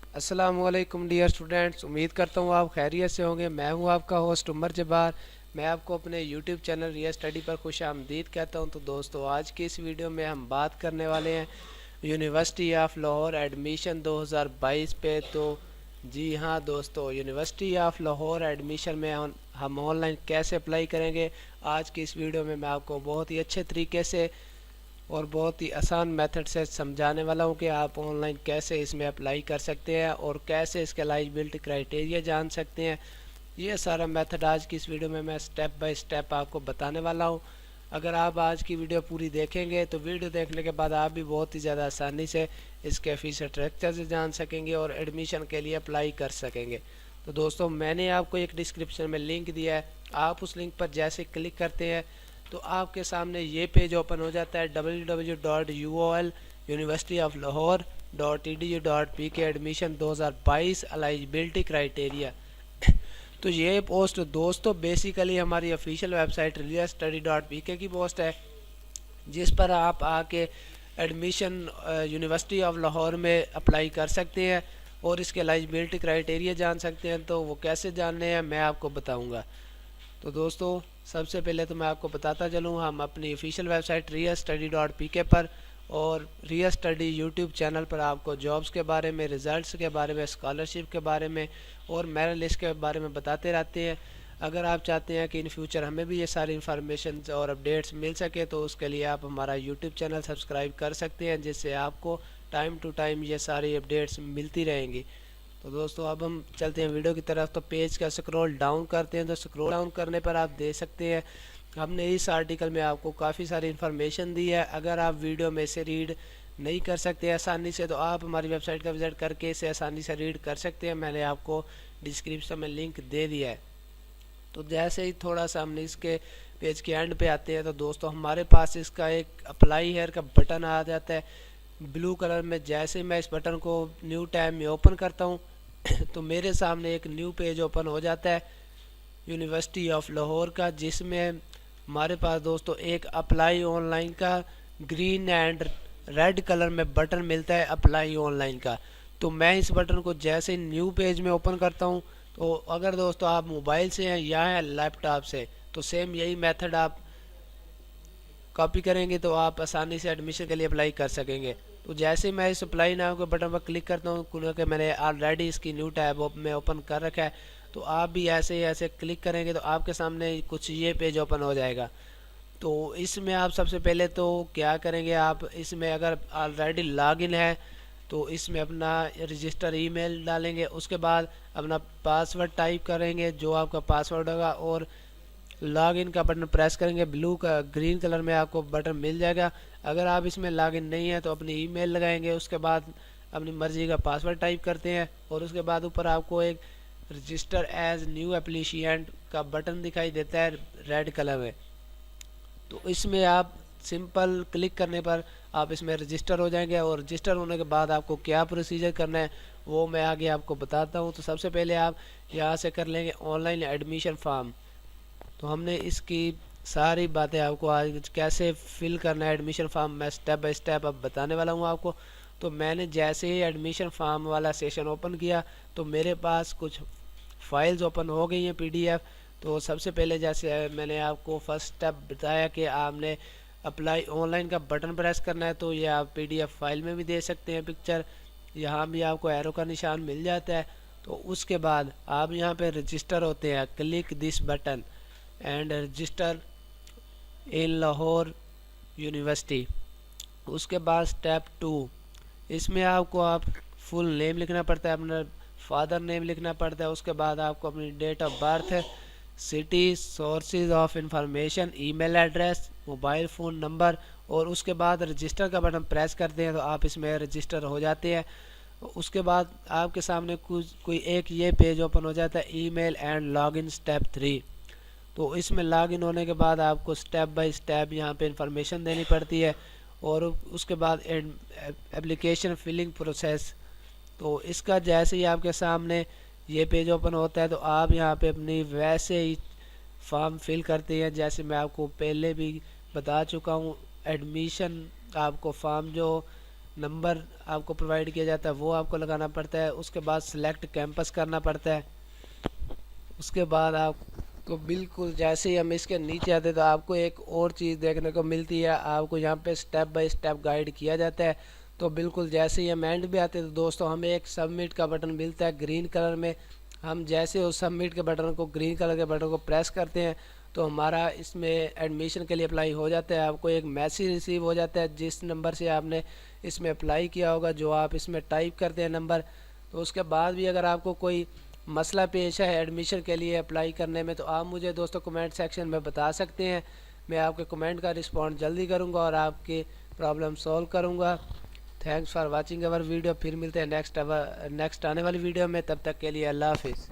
अस्सलाम वालेकुम dear students, उम्मीद करता हूँ आप खैरियत से होंगे। मैं हूँ आपका होस्ट उमर जब्बार। मैं आपको अपने यूट्यूब चैनल रिया स्टडी पर खुश आमदीद कहता हूँ। तो दोस्तों, आज की इस वीडियो में हम बात करने वाले हैं यूनिवर्सिटी ऑफ लाहौर एडमिशन 2022 पे। तो जी हाँ दोस्तों, यूनिवर्सिटी ऑफ लाहौर एडमिशन में हम ऑनलाइन कैसे अप्लाई करेंगे, आज की इस वीडियो में मैं आपको बहुत ही अच्छे तरीके से और बहुत ही आसान मेथड से समझाने वाला हूँ कि आप ऑनलाइन कैसे इसमें अप्लाई कर सकते हैं और कैसे इसके एलिजिबिलिटी क्राइटेरिया जान सकते हैं। ये सारा मेथड आज की इस वीडियो में मैं स्टेप बाय स्टेप आपको बताने वाला हूँ। अगर आप आज की वीडियो पूरी देखेंगे तो वीडियो देखने के बाद आप भी बहुत ही ज़्यादा आसानी से इसके फीस स्ट्रक्चर से जान सकेंगे और एडमिशन के लिए अप्लाई कर सकेंगे। तो दोस्तों, मैंने आपको एक डिस्क्रिप्शन में लिंक दिया है। आप उस लिंक पर जैसे क्लिक करते हैं तो आपके सामने ये पेज ओपन हो जाता है www.ul university-of-lahore.edu.pk admission 2022 eligibility criteria. तो ये पोस्ट दोस्तों बेसिकली हमारी ऑफिशियल वेबसाइट riya-study.pk की पोस्ट है, जिस पर आप आके एडमिशन यूनिवर्सिटी ऑफ लाहौर में अप्लाई कर सकते हैं और इसके एलिजिबिलिटी क्राइटेरिया जान सकते हैं। तो वो कैसे जानने हैं मैं आपको बताऊंगा। तो दोस्तों, सबसे पहले तो मैं आपको बताता चलूँ, हम अपनी ऑफिशियल वेबसाइट riya-study.pk पर और रिया स्टडी यूट्यूब चैनल पर आपको जॉब्स के बारे में, रिज़ल्ट्स के बारे में, स्कॉलरशिप के बारे में और मेरिट लिस्ट के बारे में बताते रहते हैं। अगर आप चाहते हैं कि इन फ्यूचर हमें भी ये सारी इन्फॉर्मेशन और अपडेट्स मिल सके तो उसके लिए आप हमारा यूट्यूब चैनल सब्सक्राइब कर सकते हैं, जिससे आपको टाइम टू टाइम ये सारी अपडेट्स मिलती रहेंगी। तो दोस्तों, अब हम चलते हैं वीडियो की तरफ। तो पेज का स्क्रॉल डाउन करते हैं तो स्क्रॉल डाउन करने पर आप देख सकते हैं हमने इस आर्टिकल में आपको काफ़ी सारी इन्फॉर्मेशन दी है। अगर आप वीडियो में से रीड नहीं कर सकते आसानी से तो आप हमारी वेबसाइट का विज़िट करके इसे आसानी से रीड कर सकते हैं। मैंने आपको डिस्क्रिप्शन में लिंक दे दिया है। तो जैसे ही थोड़ा सा हमने इसके पेज के एंड पे आते हैं तो दोस्तों हमारे पास इसका एक अप्लाई हेयर का बटन आ जाता है ब्लू कलर में। जैसे मैं इस बटन को न्यू टैब में ओपन करता हूँ तो मेरे सामने एक न्यू पेज ओपन हो जाता है यूनिवर्सिटी ऑफ लाहौर का, जिसमें हमारे पास दोस्तों एक अप्लाई ऑनलाइन का ग्रीन एंड रेड कलर में बटन मिलता है अप्लाई ऑनलाइन का। तो मैं इस बटन को जैसे न्यू पेज में ओपन करता हूँ तो अगर दोस्तों आप मोबाइल से हैं या लैपटॉप से तो सेम यही मेथड आप कॉपी करेंगे तो आप आसानी से एडमिशन के लिए अप्लाई कर सकेंगे। तो जैसे मैं इस अप्लाई नाउ के बटन पर क्लिक करता हूँ, क्योंकि मैंने ऑलरेडी इसकी न्यू टैब में ओपन कर रखा है, तो आप भी ऐसे ही ऐसे क्लिक करेंगे तो आपके सामने कुछ ये पेज ओपन हो जाएगा। तो इसमें आप सबसे पहले तो क्या करेंगे, आप इसमें अगर ऑलरेडी लॉगिन है तो इसमें अपना रजिस्टर ईमेल डालेंगे। उसके बाद अपना पासवर्ड टाइप करेंगे जो आपका पासवर्ड होगा और लॉग इन का बटन प्रेस करेंगे। ब्लू का ग्रीन कलर में आपको बटन मिल जाएगा। अगर आप इसमें लॉग इन नहीं है तो अपनी ईमेल लगाएंगे, उसके बाद अपनी मर्ज़ी का पासवर्ड टाइप करते हैं और उसके बाद ऊपर आपको एक रजिस्टर एज न्यू एप्लीशिएंट का बटन दिखाई देता है रेड कलर में। तो इसमें आप सिंपल क्लिक करने पर आप इसमें रजिस्टर हो जाएंगे और रजिस्टर होने के बाद आपको क्या प्रोसीजर करना है वो मैं आगे आपको बताता हूँ। तो सबसे पहले आप यहाँ से कर लेंगे ऑनलाइन एडमिशन फॉर्म। तो हमने इसकी सारी बातें आपको आज कैसे फिल करना है एडमिशन फॉर्म मैं स्टेप बाय स्टेप अब बताने वाला हूँ आपको। तो मैंने जैसे ही एडमिशन फॉर्म वाला सेशन ओपन किया तो मेरे पास कुछ फाइल्स ओपन हो गई हैं PDF। तो सबसे पहले जैसे मैंने आपको फर्स्ट स्टेप बताया कि आपने अप्लाई ऑनलाइन का बटन प्रेस करना है, तो ये आप PDF फाइल में भी दे सकते हैं पिक्चर, यहाँ भी आपको एरो का निशान मिल जाता है। तो उसके बाद आप यहाँ पे रजिस्टर होते हैं, click this button and register in Lahore university. उसके बाद स्टेप 2, इसमें आपको आप फुल नेम लिखना पड़ता है, अपना फादर नेम लिखना पड़ता है। उसके बाद आपको अपनी date of birth, city, sources of information, email address, mobile phone number और उसके बाद रजिस्टर का बटन प्रेस करते हैं तो आप इसमें रजिस्टर हो जाते हैं। उसके बाद आपके सामने कोई एक ये पेज ओपन हो जाता है ईमेल एंड लॉगिन स्टेप 3। तो इसमें लॉगिन होने के बाद आपको स्टेप बाय स्टेप यहाँ पे इंफॉर्मेशन देनी पड़ती है और उसके बाद एप्लीकेशन फिलिंग प्रोसेस। तो इसका जैसे ही आपके सामने ये पेज ओपन होता है तो आप यहाँ पे अपनी वैसे ही फॉर्म फिल करते हैं जैसे मैं आपको पहले भी बता चुका हूँ। एडमिशन आपको फॉर्म जो نمبر آپ کو پرووائڈ کیا جاتا ہے وہ آپ کو لگانا پڑتا ہے. اس کے بعد سلیکٹ کیمپس کرنا پڑتا ہے. اس کے بعد آپ کو بالکل جیسے ہی ہم اس کے نیچے آتے تو آپ کو ایک اور چیز دیکھنے کو ملتی ہے. آپ کو یہاں پہ سٹیپ بائی سٹیپ گائیڈ کیا جاتا ہے. تو بالکل جیسے ہی ہم اینڈ پہ آتے تو دوستوں ہمیں ایک سبمٹ کا بٹن ملتا ہے گرین کلر میں. ہم جیسے اس سبمٹ کے بٹن کو گرین کلر کے بٹن کو پریس کرتے ہیں تو ہمارا اس میں ایڈمیشن کے لیے اپلائی ہو جاتا ہے. آپ کو ایک میسیج ریسیو ہو جاتا ہے جس نمبر سے آپ نے اس میں اپلائی کیا ہوگا, جو آپ اس میں ٹائپ کرتے ہیں نمبر. تو اس کے بعد بھی اگر آپ کو کوئی مسئلہ پیش ہے ایڈمیشن کے لیے اپلائی کرنے میں تو آپ مجھے دوستوں کمنٹ سیکشن میں بتا سکتے ہیں. میں آپ کے کمنٹ کا رسپانس جلدی کروں گا اور آپ کی پرابلم سولو کروں گا. Thanks for watching our video. پھر ملتے ہیں نیکسٹ آنے والی ویڈیو میں. تب تک کے لیے اللہ حافظ.